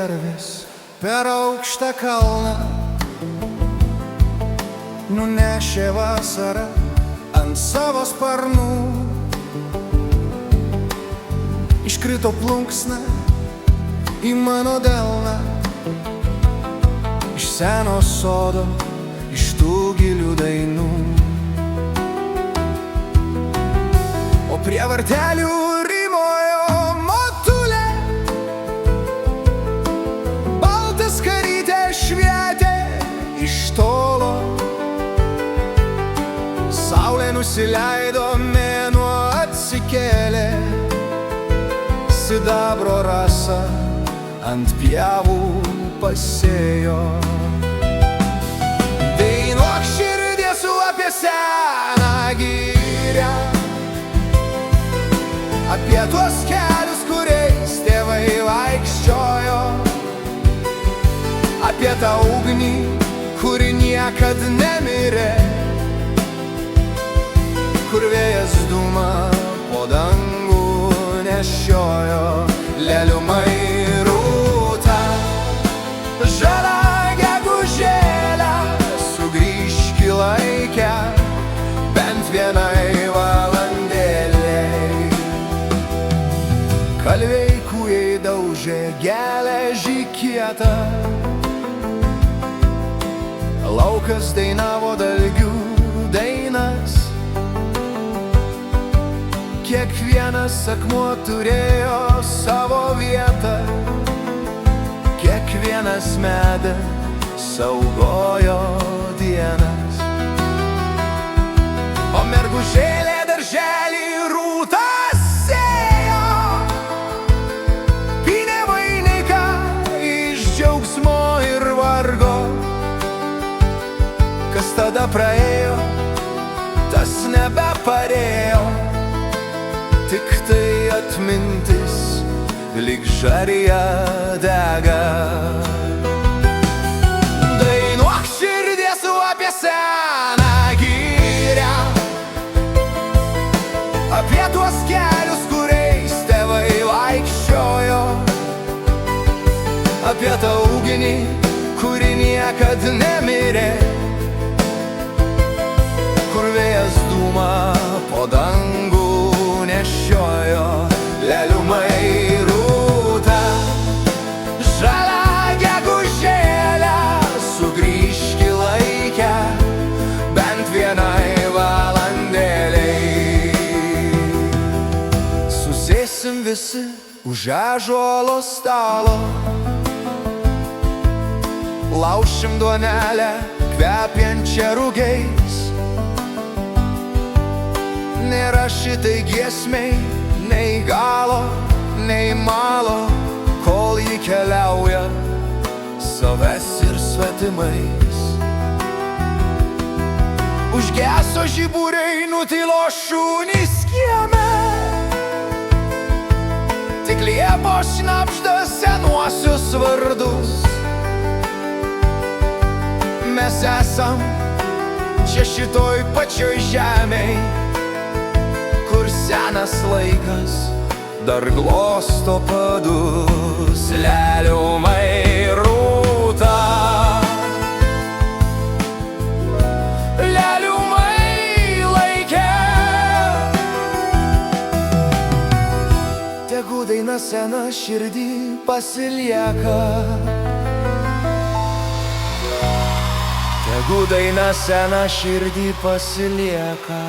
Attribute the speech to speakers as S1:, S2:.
S1: gervės per aukštą kalną nunešė vasarą ant savo sparnų. Iškrito plunksna į mano delną iš seno sodo, iš tų gilių dainų. O prie vartelių rymojo motulė, baltas karytė švietė iš tolo. Saulė nusileido, mėnuo atsikėlė, sidabro rasą ant pievų pasėjo. Dainuok širdie su apie seną girią, apie tuos kelius, kuriais tėvai vaikščiojo, apie tą ugnį, kuri niekad nemirė, kur vėjas dūmą po dangų nešiojo. Leliumai rūta, žalia gegužėlė, sugrįžk į laikę bent vienai valandėlei. Kalviai kūjai daužė geležį kietą, laukas dainavo dalgių dainas. Kiekvienas akmuo turėjo savo vietą, kiekvienas medis saugojo dienas. O mergužėlė darželį rūta sėjo, pynė vainiką iš džiaugsmo ir vargo. Kas tada praėjo, tas nebeparėjo, tik tai atmintis lyg žarija dega. Dainuok širdie su apie seną girią, apie tuos kelius, kuriais tėvai vaikščiojo, apie tą ugnį, kuri niekad nemirė, kur vėjas dūmą po dangų nešiojo. Leliumai rūta, žalia gegužėlė, sugrįžk į laikę bent vienai valandėlei. Susėsim visi už ąžuolo stalo, laušim duonelę kvepiančią rugiais. Nėra šitai giesmei nei galo, nei malo, kol ji keliauja savęs ir svetimais. Užgeso žiburiai, nutilo šunys kieme, tik liepos šnabžda senuosius vardus. Mes esam čia šitoj pačioj žemėj, kur senas laikas dar glosto padus. Leliumai rūta, leliumai laike, tegu daina sena širdį pasilieka, tegu daina sena širdį pasilieka.